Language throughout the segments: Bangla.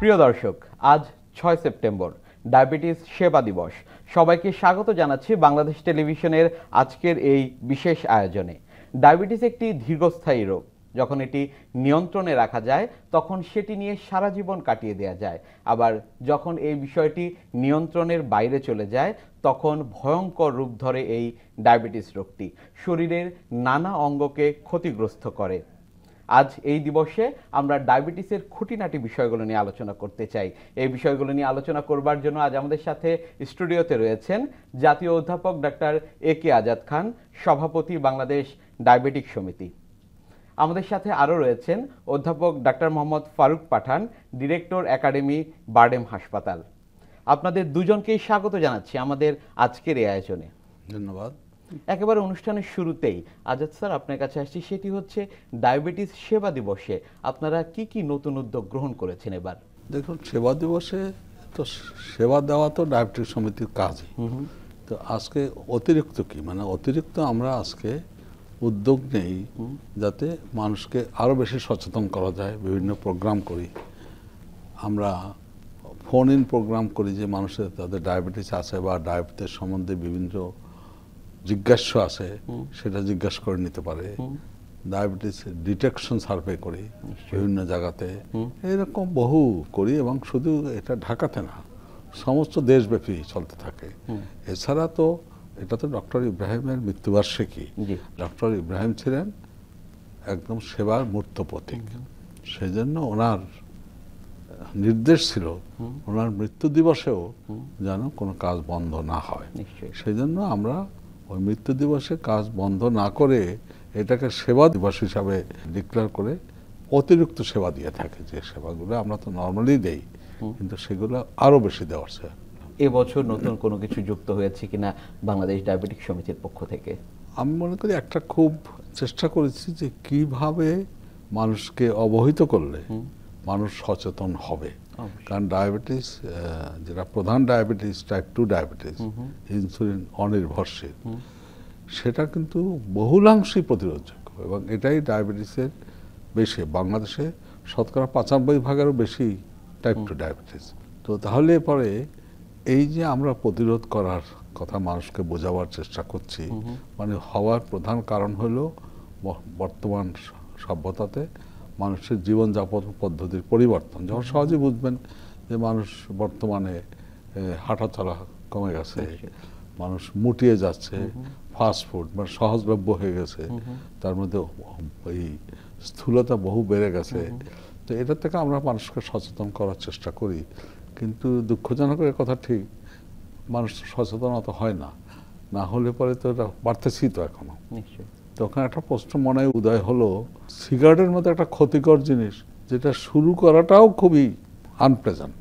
প্রিয় দর্শক, আজ 6 সেপ্টেম্বর, ডায়াবেটিস সেবা দিবস। সবাইকে স্বাগত জানাচ্ছি বাংলাদেশ টেলিভিশনের আজকের এই বিশেষ আয়োজনে। ডায়াবেটিস একটি দীর্ঘস্থায়ী রোগ। যখন এটি নিয়ন্ত্রণে রাখা যায় তখন সেটি নিয়ে সারা জীবন কাটিয়ে দেওয়া যায়। আবার যখন এই বিষয়টি নিয়ন্ত্রণের বাইরে চলে যায় তখন ভয়ঙ্কর রূপ ধরে এই ডায়াবেটিস রোগটি। শরীরের নানা অঙ্গকে ক্ষতিগ্রস্ত করে। আজ এই দিবসে আমরা ডায়াবেটিসের খুঁটিনাটি বিষয়গুলো নিয়ে আলোচনা করতে চাই। এই বিষয়গুলো নিয়ে আলোচনা করবার জন্য আজ আমাদের সাথে স্টুডিওতে রয়েছেন জাতীয় অধ্যাপক ডাক্তার এ.কে আজাদ খান, সভাপতি বাংলাদেশ ডায়াবেটিক সমিতি। আমাদের সাথে আরও রয়েছেন অধ্যাপক ডাক্তার মোহাম্মদ ফারুক পাঠান, ডিরেক্টর একাডেমি, বারডেম হাসপাতাল। আপনাদের দুজনকেই স্বাগত জানাচ্ছি আমাদের আজকের এই আয়োজনে। ধন্যবাদ। একেবারে অনুষ্ঠানের শুরুতেই আজাদ স্যার আপনার কাছে আসছি, সেটি হচ্ছে ডায়াবেটিস সেবা দিবসে আপনারা কি কি নতুন উদ্যোগ গ্রহণ করেছেন এবার? দেখুন, সেবা দিবসে তো সেবা দেওয়া তো ডায়াবেটিক সমিতির কাজই। তো আজকে অতিরিক্ত কি, মানে অতিরিক্ত আমরা আজকে উদ্যোগ নেই যাতে মানুষকে আরও বেশি সচেতন করা যায়। বিভিন্ন প্রোগ্রাম করি আমরা, ফোন ইন প্রোগ্রাম করি যে মানুষের তাদের ডায়াবেটিস আছে বা ডায়াবেটিস সম্বন্ধে বিভিন্ন জিজ্ঞাস্য আছে সেটা জিজ্ঞাসা করে নিতে পারে। ডায়াবেটিস ডিটেকশন সার্ভে করি বিভিন্ন জায়গাতে, এরকম বহু করি এবং শুধু এটা ঢাকাতে না, সমস্ত দেশব্যাপী চলতে থাকে। এছাড়া তো এটা তো ডক্টর ইব্রাহিমের মৃত্যুবার্ষিকী। ডক্টর ইব্রাহিম ছিলেন একদম সেবার মূর্ত প্রতীক। সেই জন্য ওনার নির্দেশ ছিল ওনার মৃত্যু দিবসেও যেন কোনো কাজ বন্ধ না হয়। সেই জন্য আমরা ওই মৃত্যু দিবসে কাজ বন্ধ না করে এটাকে সেবা দিবস হিসাবে ডিক্লেয়ার করে অতিরিক্ত সেবা দিয়ে থাকে। যে সেবাগুলো আমরা তো নর্মালি দেই, কিন্তু সেগুলো আরও বেশি দেওয়ার চাই। এবছর নতুন কোনো কিছু যুক্ত হয়েছে কিনা বাংলাদেশ ডায়াবেটিক সমিতির পক্ষ থেকে? আমি মনে করি একটা খুব চেষ্টা করেছি যে কিভাবে মানুষকে অবহিত করলে মানুষ সচেতন হবে। কারণ ডায়াবেটিস, যেটা প্রধান ডায়াবেটিস টাইপ 2 ডায়াবেটিস, ইনসুলিন অনির্ভরশীল, সেটা কিন্তু বহুলাংশই প্রতিরোধযোগ্য এবং এটাই ডায়াবেটিসের বেশি। বাংলাদেশে শতকরা 95%-এরও বেশি টাইপ 2 ডায়াবেটিস। তো তাহলে পরে এই যে আমরা প্রতিরোধ করার কথা মানুষকে বোঝাবার চেষ্টা করছি, মানে হওয়ার প্রধান কারণ হলো বর্তমান সভ্যতাতে মানুষের জীবনযাপন পদ্ধতির পরিবর্তন। যখন সহজে বুঝবেন যে মানুষ বর্তমানে হাঁটা চলা কমে গেছে, মানুষ মুটিয়ে যাচ্ছে, ফাস্টফুড মানে সহজলভ্য হয়ে গেছে, তার মধ্যে এই স্থূলতা বহু বেড়ে গেছে। তো এটা থেকে আমরা মানুষকে সচেতন করার চেষ্টা করি, কিন্তু দুঃখজনক কথা ঠিক, মানুষ সচেতনতা হয় না। না হলে পরে তো এটা বাড়তেছি তো এখনো। তখন একটা প্রশ্ন মনে উদয় হলো, সিগারেটের মতো একটা ক্ষতিকর জিনিস যেটা শুরু করাটাও খুবই আনপ্লেজেন্ট,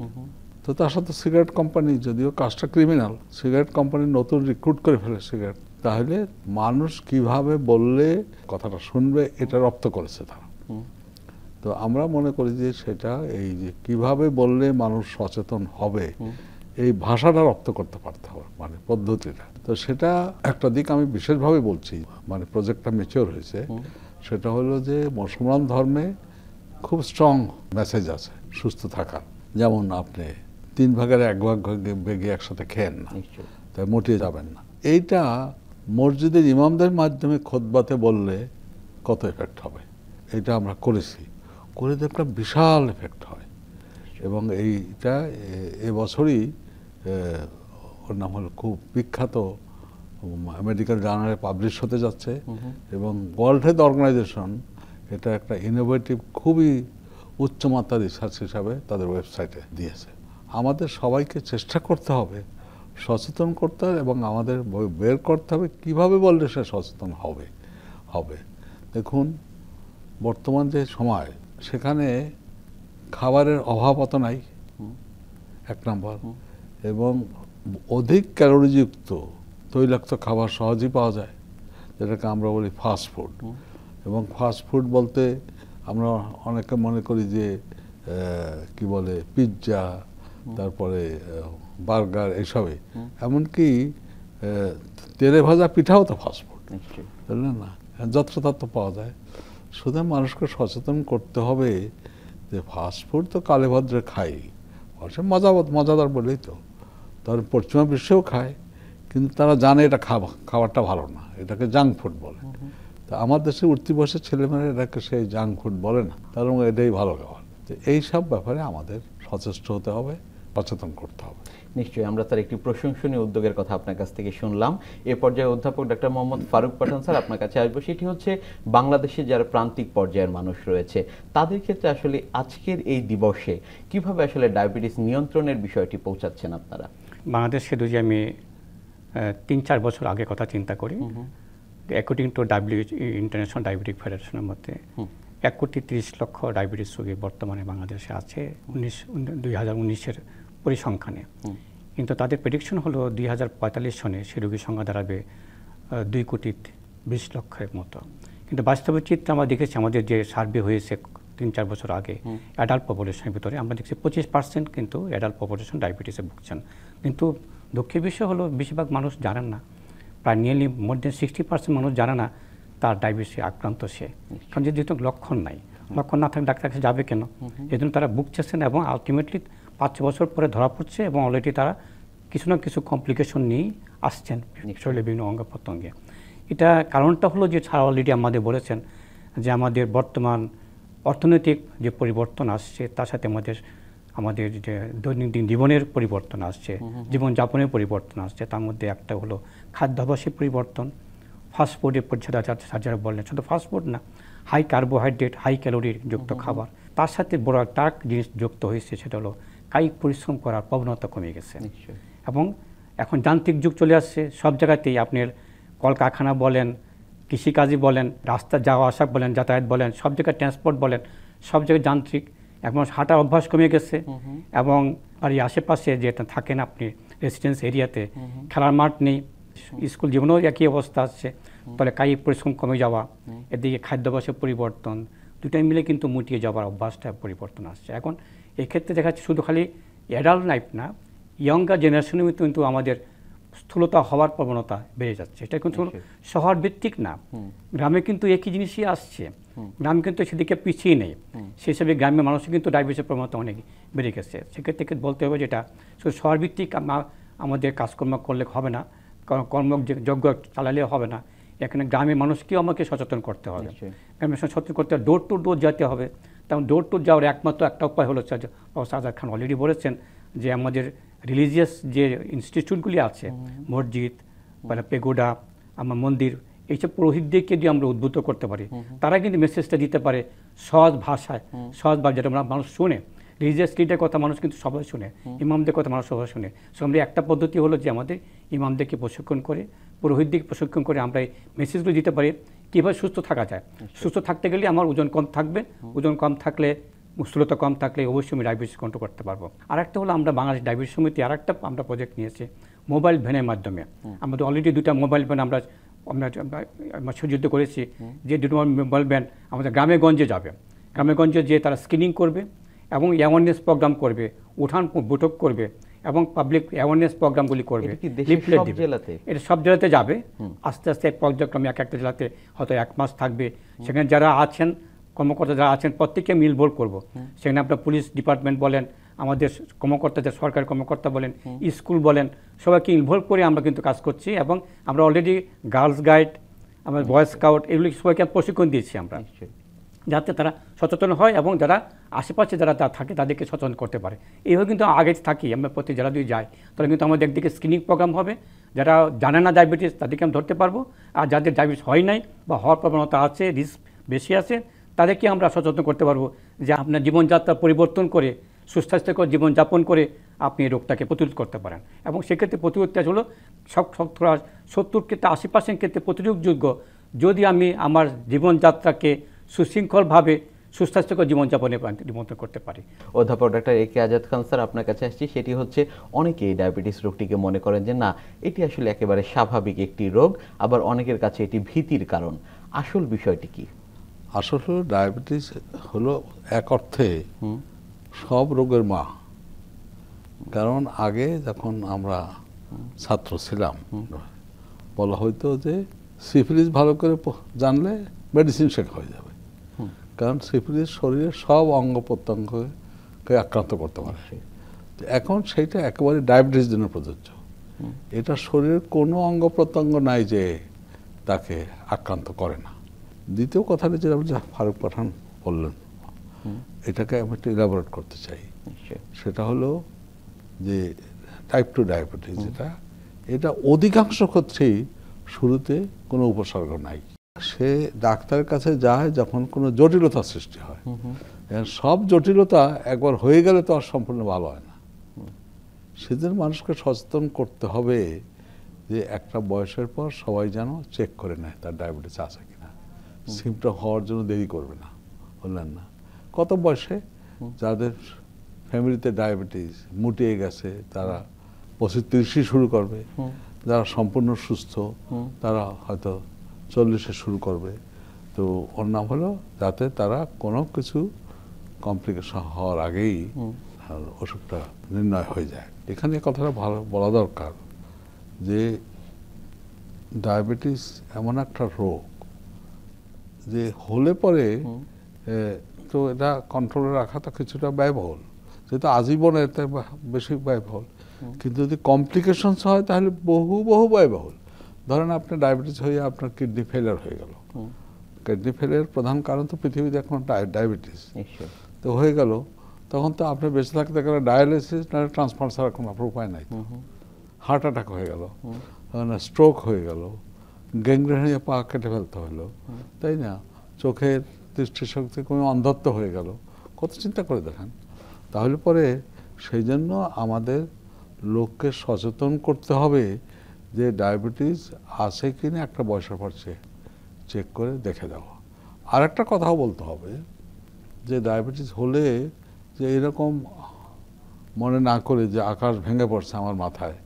তো তার সাথে সিগারেট কোম্পানি, যদিও কাজটা ক্রিমিনাল, সিগারেট কোম্পানি নতুন রিক্রুট করে ফেলে সিগারেট, তাহলে মানুষ কিভাবে বললে কথাটা শুনবে এটা রপ্ত করেছে তারা। তো আমরা মনে করি যে সেটা এই যে কিভাবে বললে মানুষ সচেতন হবে এই ভাষাটা রপ্ত করতে পারতে হবে, মানে পদ্ধতিটা। তো সেটা একটা দিক আমি বিশেষভাবে বলছি, মানে প্রজেক্টটা ম্যাচিওর হয়েছে। সেটা হলো যে মুসলমান ধর্মে খুব স্ট্রং মেসেজ আছে সুস্থ থাকার। যেমন আপনি 3 ভাগের 1 ভাগ বেগে একসাথে খেয়েন না, তাই মোটিয়ে যাবেন না। এইটা মসজিদের ইমামদের মাধ্যমে খুতবাতে বললে কত এফেক্ট হবে, এটা আমরা করেছি, করে দেখলাম বিশাল এফেক্ট হয়। এবং এইটা এবছরই ওর নাম হলো খুব বিখ্যাত মেডিকেল জার্নালে পাবলিশ হতে যাচ্ছে এবং ওয়ার্ল্ড হেলথ অর্গানাইজেশন এটা একটা ইনোভেটিভ খুবই উচ্চমাত্রার রিসার্চ হিসাবে তাদের ওয়েবসাইটে দিয়েছে। আমাদের সবাইকে চেষ্টা করতে হবে, সচেতন করতে হবে এবং আমাদের বের করতে হবে কীভাবে বললে সে সচেতন হবে। দেখুন, বর্তমান যে সময়, সেখানে খাবারের অভাব অত নাই, 1 নম্বর, এবং অধিক ক্যালোরিযুক্ত তৈলাক্ত খাবার সহজেই পাওয়া যায়, যেটাকে আমরা বলি ফাস্টফুড। এবং ফাস্টফুড বলতে আমরা অনেকে মনে করি যে কি বলে পিৎজা, তারপরে বার্গার, এসবই। এমনকি তেলে ভাজা পিঠাও তো ফাস্টফুড, বুঝলেন না, যত্রতত্র পাওয়া যায়। সুতরাং মানুষকে সচেতন করতে হবে যে ফাস্টফুড তো কালেভদ্রে খাই, অবশ্য মজাদার বলেই তো, তার পশ্চিমা বিশ্বেও খায়, কিন্তু তারা জানে এটা খাবারটা ভালো না, এটাকে জাঙ্ক ফুড বলে। তা আমার দেশে উঠতি বসে ছেলেমেয়েরা এটাকে সেই জাঙ্ক ফুড বলে না, তার এটাই ভালো খাবার। তো এইসব ব্যাপারে আমাদের সচেষ্ট হতে হবে, সচেতন করতে হবে। নিশ্চয়ই, আমরা তার একটি প্রশংসনীয় উদ্যোগের কথা আপনার কাছ থেকে শুনলাম। এ পর্যায়ে অধ্যাপক ডক্টর মোহাম্মদ ফারুক পাঠান স্যার, আপনার কাছে আসবো। সেটি হচ্ছে বাংলাদেশে যারা প্রান্তিক পর্যায়ের মানুষ রয়েছে তাদের ক্ষেত্রে আসলে আজকের এই দিবসে কিভাবে আসলে ডায়াবেটিস নিয়ন্ত্রণের বিষয়টি পৌঁছাচ্ছেন আপনারা? বাংলাদেশে যদি আমি 3-4 বছর আগে কথা চিন্তা করি, অ্যাকর্ডিং টু ইন্টারন্যাশনাল ডায়াবেটিক ফেডারেশনের মধ্যে 1,30,00,000 ডায়াবেটিস রোগী বর্তমানে বাংলাদেশে আছে 2019-এর পরিসংখ্যানে। কিন্তু তাদের প্রেডিকশন হলো 2045 সনে সে রোগীর সংখ্যা দাঁড়াবে 2,20,00,000-এর মতো। কিন্তু বাস্তবের চিত্র আমরা দেখেছি, আমাদের যে সার্ভে হয়েছে 3-4 বছর আগে অ্যাডাল্ট পপুলেশনের ভিতরে, আমরা দেখছি 25% কিন্তু অ্যাডাল্ট পপুলেশন ডায়াবেটিসে ভুগছেন। কিন্তু দুঃখের বিষয় হলো বেশিরভাগ মানুষ জানেন না, প্রায় নিয়ারলি মোর দেন 60% মানুষ জানে না তার ডায়াবেটিসে আক্রান্ত সে। কারণ যেহেতু লক্ষণ নাই, লক্ষণ না থাকলে ডাক্তার কাছে যাবে কেন? এই জন্য তারা ভুগছেন এবং আলটিমেটলি 5-6 বছর পরে ধরা পড়ছে এবং অলরেডি তারা কিছু না কিছু কমপ্লিকেশন নিয়েই আসছেন শরীরের বিভিন্ন অঙ্গ প্রত্যঙ্গে। এটা কারণটা হলো যে স্যার অলরেডি আমাদের বলেছেন যে আমাদের বর্তমান অর্থনৈতিক যে পরিবর্তন আসছে, তার সাথে আমাদের যে দৈনন্দিন জীবনের পরিবর্তন আসছে, জীবনযাপনের পরিবর্তন আসছে। তার মধ্যে একটা হলো খাদ্যাভ্যাসের পরিবর্তন, ফাস্টফুডের পরিচ্ছদা যারা বললেন, শুধু ফাস্টফুড না, হাই কার্বোহাইড্রেট, হাই ক্যালোরির যুক্ত খাবার। তার সাথে বড় একটা জিনিস যুক্ত হয়েছে, সেটা হলো কায়িক পরিশ্রম করার প্রবণতা কমে গেছে। এবং এখন যান্ত্রিক যুগ চলে আসছে, সব জায়গাতেই আপনার কলকারখানা বলেন, কৃষিকাজই বলেন, রাস্তা যাওয়া আসা বলেন, যাতায়াত বলেন, সব জায়গায় ট্রান্সপোর্ট বলেন, সব জায়গায় যান্ত্রিক। এখন হাঁটার অভ্যাস কমে গেছে এবং বাড়ির আশেপাশে যেটা থাকেন আপনি রেসিডেন্স এরিয়াতে, খেলার মাঠ নেই, স্কুল জীবনেও একই অবস্থা আসছে। তাহলে কায়িক পরিশ্রম কমে যাওয়া, এদিকে খাদ্যাভ্যাসের পরিবর্তন, দুটাই মিলে কিন্তু মুটিয়ে যাওয়ার অভ্যাসটা পরিবর্তন আসছে। এখন এক্ষেত্রে দেখা যাচ্ছে শুধু খালি অ্যাডাল্ট লাইফ না, ইয়ঙ্গার জেনারেশনের কিন্তু আমাদের স্থূলতা হওয়ার প্রবণতা বেড়ে যাচ্ছে। এটা কিন্তু শহর ভিত্তিক না, গ্রামে কিন্তু একই জিনিসই আসছে, গ্রাম কিন্তু সেদিকে পিছিয়ে নেই। সেই হিসাবে গ্রামের মানুষের কিন্তু ডায়াবেটিসের প্রবণতা অনেক বেড়ে গেছে। সেক্ষেত্রে বলতে হবে যেটা শুধু শহর ভিত্তিক আমাদের কাজকর্ম করলে হবে না, কর্মযজ্ঞ চালালে হবে না, এখানে গ্রামের মানুষকেও আমাকে সচেতন করতে হবে। গ্রামের সচেতন করতে হবে, ডোর টু ডোর যেতে হবে। তেমন ডোর টু যাওয়ার একমাত্র একটা উপায় হলো, আজাদ খান অলরেডি বলেছেন যে আমাদের রিলিজিয়াস যে ইনস্টিটিউটগুলি আছে, মসজিদ বা পেগোডা, আমার মন্দির, এইসব পুরোহিতদেরকে যদি আমরা উদ্বুদ্ধ করতে পারি, তারা কিন্তু মেসেজটা দিতে পারে সহজ ভাষায়, সহজ ভাষা যেটা মানুষ শুনে। রিলিজিয়াস লিডারের কথা মানুষ কিন্তু সবাই শুনে, ইমামদের কথা মানুষ সবাই শুনে। সো আমরা একটা পদ্ধতি হলো যে আমাদের ইমামদেরকে প্রশিক্ষণ করে, পুরোহিতদেরকে প্রশিক্ষণ করে আমরা এই মেসেজগুলো দিতে পারি কীভাবে সুস্থ থাকা যায়। সুস্থ থাকতে গেলে আমার ওজন কম থাকবে, ওজন কম থাকলে, স্থূলতা কম থাকলে অবশ্যই আমি ডায়াবেটিস কন্ট্রোল করতে পারবো। আরেকটা হলো আমরা বাংলাদেশ ডায়াবেটিস সমিতি আরেকটা আমরা প্রজেক্ট নিয়েছি মোবাইল ভ্যানের মাধ্যমে। আমাদের অলরেডি 2টা মোবাইল ভ্যান আমরা সজ্জিত করেছি, যে 2টো মোবাইল ভ্যান আমাদের গ্রামে গঞ্জে যাবে, গ্রামে গঞ্জে যেয়ে তারা স্ক্রিনিং করবে এবং অ্যাওয়ারনেস প্রোগ্রাম করবে, উঠান বৈঠক করবে এবং পাবলিক অ্যাওয়ারনেস প্রোগ্রামগুলি করবে। এটা সব জেলাতে যাবে, আস্তে আস্তে পর্যায়ক্রমে একটা জেলাতে হয়তো 1 মাস থাকবে। সেখানে যারা আছেন, কর্মকর্তা যারা আছেন, প্রত্যেককে মিলবল করবো। সেখানে আপনার পুলিশ ডিপার্টমেন্ট বলেন, আমাদের কর্মকর্তা, যে সরকারি কর্মকর্তা বলেন, স্কুল বলেন, সবাইকে ইনভলভ করে আমরা কিন্তু কাজ করছি। এবং আমরা অলরেডি গার্লস গাইড, আমরা বয় স্কাউট, এগুলি সবাইকে প্রশিক্ষণ দিয়েছি আমরা, যাতে তারা সচেতন হয় এবং যারা আশেপাশে যারা থাকে তাদেরকে সচেতন করতে পারে। এইভাবে কিন্তু আগে থাকি আমরা, প্রতি জেলা দিয়ে যাই, তাহলে কিন্তু আমাদের একদিকে স্ক্রিনিং প্রোগ্রাম হবে, যারা জানে না ডায়াবেটিস তাদেরকে আমি ধরতে পারবো, আর যাদের ডায়াবেটিস হয় নাই বা হওয়ার প্রবণতা আছে, রিস্ক বেশি আছে, তাদেরকে আমরা সচেতন করতে পারবো যে আপনার জীবনযাত্রা পরিবর্তন করে সুস্বাস্থ্যকর জীবনযাপন করে আপনি এই রোগটাকে প্রতিরোধ করতে পারেন। এবং সেক্ষেত্রে প্রতিরোধটা হলো 70-80% ক্ষেত্রে প্রতিরোধযোগ্য, যদি আমি আমার জীবনযাত্রাকে সুশৃঙ্খলভাবে সুস্বাস্থ্যকর জীবনযাপনে নিমন্ত্রণ করতে পারি। অধ্যাপক ডক্টর একে আজাদ খান স্যার, আপনার কাছে আসছি। সেটি হচ্ছে অনেকেই ডায়াবেটিস রোগটিকে মনে করেন যে না, এটি আসলে একেবারে স্বাভাবিক একটি রোগ, আবার অনেকের কাছে এটি ভীতির কারণ। আসল বিষয়টি কি? আসলে ডায়াবেটিস হলো এক অর্থে সব রোগের মা। কারণ আগে যখন আমরা ছাত্র ছিলাম, বলা হয়তো যে সিফিলিস ভালো করে জানলে মেডিসিন শেখা হয়ে যাবে, কারণ সিফিলিস শরীরের সব অঙ্গ প্রত্যঙ্গকে আক্রান্ত করতে পারে। তো এখন সেইটা একেবারে ডায়াবেটিস জন্য প্রযোজ্য। এটা শরীরের কোনো অঙ্গ প্রত্যঙ্গ নাই যে তাকে আক্রান্ত করে না। দ্বিতীয় কথাটা যেটা ফারুক পাঠান বললেন, এটাকে আমি একটু ইলাবোরেট করতে চাই। সেটা হলো যে টাইপ 2 ডায়াবেটিস, এটা অধিকাংশ ক্ষেত্রেই শুরুতে কোনো উপসর্গ নাই। সে ডাক্তারের কাছে যায় যখন কোনো জটিলতা সৃষ্টি হয়। সব জটিলতা একবার হয়ে গেলে তো আর সম্পূর্ণ ভালো হয় না। সেদিন মানুষকে সচেতন করতে হবে যে একটা বয়সের পর সবাই যেন চেক করে নেয় তার ডায়াবেটিস আছে কিনা। সিমটম হওয়ার জন্য দেরি করবে না, বললেন না? কত বয়সে যাদের ফ্যামিলিতে ডায়াবেটিস মুটিয়ে গেছে তারা 25-30 শুরু করবে, যারা সম্পূর্ণ সুস্থ তারা হয়তো 40-এ শুরু করবে। তো ওর নাম হলো যাতে তারা কোনো কিছু কমপ্লিকেশন হওয়ার আগেই অসুখটা নির্ণয় হয়ে যায়। এখানে কথাটা ভালো বলা দরকার যে ডায়াবেটিস এমন একটা রোগ যে হলে পরে তো এটা কন্ট্রোলে রাখাটা কিছুটা ব্যয়বহুল, যেহেতু আজীবনে এতে বেশি ব্যয়বহুল। কিন্তু যদি কমপ্লিকেশনস হয় তাহলে বহু বহু ব্যয়বহুল। ধরেন আপনার ডায়াবেটিস হয়ে আপনার কিডনি ফেলিয়ার হয়ে গেল। কিডনি ফেলিয়ার প্রধান কারণ তো পৃথিবীতে এখন ডায়াবেটিস। তো হয়ে গেল, তখন তো আপনি বেঁচে থাকতে গেলে ডায়ালিসিস না ট্রান্সপ্লান্ট ছাড়া কোনো আপনার উপায় নাই। হার্ট অ্যাটাক হয়ে গেল, স্ট্রোক হয়ে গেল, গ্যাংগ্রেন হয়ে পা কেটে ফেলতে হলো, তাই না? চোখের দৃষ্টিশক্তি কোনো অন্ধত্ব হয়ে গেল। কত চিন্তা করে দেখেন। তাহলে পরে সেই জন্য আমাদের লোককে সচেতন করতে হবে যে ডায়াবেটিস আছে কিনা একটা বয়সের পর চেক করে দেখে দেওয়া। আর একটা কথাও বলতে হবে যে ডায়াবেটিস হলে যে এরকম মনে না করে যে আকাশ ভেঙে পড়ছে আমার মাথায়,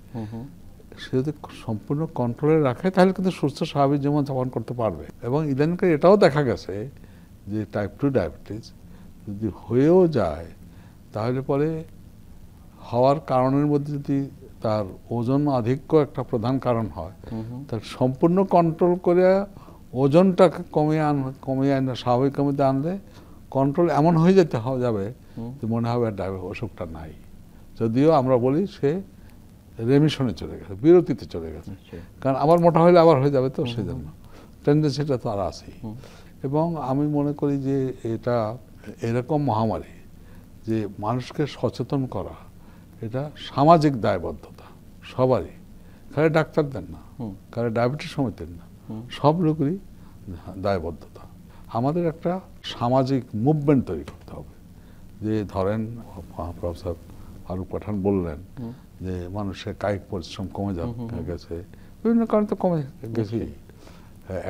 সে যদি সম্পূর্ণ কন্ট্রোলে রাখে তাহলে কিন্তু সুস্থ স্বাভাবিক জীবন যাপন করতে পারবে। এবং ইদানিংকার এটাও দেখা গেছে যে টাইপ 2 ডায়াবেটিস যদি হয়েও যায় তাহলে পরে হওয়ার কারণের মধ্যে যদি তার ওজন আধিক্য একটা প্রধান কারণ হয়, তার সম্পূর্ণ কন্ট্রোল করে ওজনটাকে কমিয়ে আনে স্বাভাবিকের মধ্যে আনলে কন্ট্রোল এমন হয়ে যাবে যে মনে হবে অসুখটা নাই। যদিও আমরা বলি সে রেমিশনে চলে গেছে, বিরতিতে চলে গেছে, কারণ আবার মোটা হলে আবার হয়ে যাবে, তো সেই জন্য টেন্ডেন্সিটা তো আর আছেই। এবং আমি মনে করি যে এটা এরকম মহামারী যে মানুষকে সচেতন করা এটা সামাজিক দায়বদ্ধতা সবারই, খালি ডাক্তারদের না, খালি ডায়াবেটিস সমিতির না, সব লোকেরই দায়বদ্ধতা। আমাদের একটা সামাজিক মুভমেন্ট তৈরি করতে হবে। যে ধরেন প্রফেসর ফারুক পাঠান বললেন যে মানুষের কায়িক পরিশ্রম কমে গেছে, বিভিন্ন কারণে তো কমে গেছে।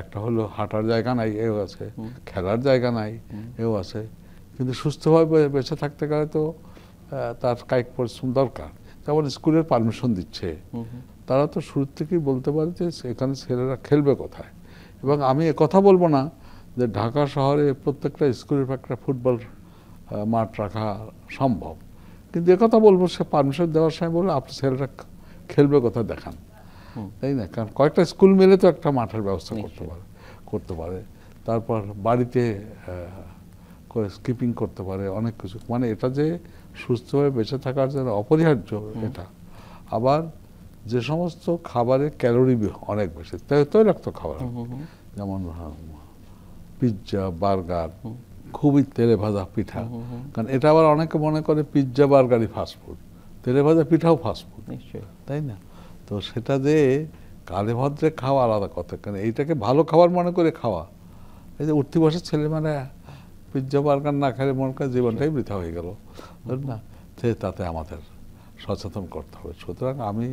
একটা হলো হাঁটার জায়গা নাই, এও আছে, খেলার জায়গা নাই, এও আছে। কিন্তু সুস্থভাবে বেঁচে থাকতে গেলে তো তার কায়িক পরিশ্রম দরকার। যেমন স্কুলের পারমিশন দিচ্ছে, তারা তো শুরু থেকেই বলতে পারে যে এখানে ছেলেরা খেলবে কোথায়। এবং আমি কথা বলবো না যে ঢাকা শহরে প্রত্যেকটা স্কুলের একটা ফুটবল মাঠ রাখা সম্ভব, কিন্তু একথা বলবো সে পারমিশন দেওয়ার সময় বললো আপনার ছেলেরা খেলবে কোথায় দেখান, তাই না? কারণ কয়েকটা স্কুল মিলে তো একটা মাঠের ব্যবস্থা করতে পারে। তারপর বাড়িতে স্কিপিং করতে পারে, অনেক কিছু। মানে এটা যে সুস্থভাবে বেঁচে থাকার জন্য অপরিহার্য এটা। আবার যে সমস্ত খাবারে ক্যালোরি অনেক বেশি, তৈলাক্ত খাবার, যেমন পিৎজা, বার্গার, খুবই তেলে ভাজা পিঠা, কারণ এটা আবার অনেকে মনে করে পিৎজা বার্গারই ফাস্টফুড, তেলে ভাজা পিঠাও ফাস্টফুড, তাই না? তো সেটা যে কালে ভদ্রে খাওয়া আলাদা কথা, কারণ এইটাকে ভালো খাবার মনে করে খাওয়া। এই যে উঠতি বসে ছেলে মানে পিৎজা বার্গার না খেলে মনে করে জীবনটাই বৃথা হয়ে গেল না, তাতে আমাদের সচেতন করতে হবে। সুতরাং আমি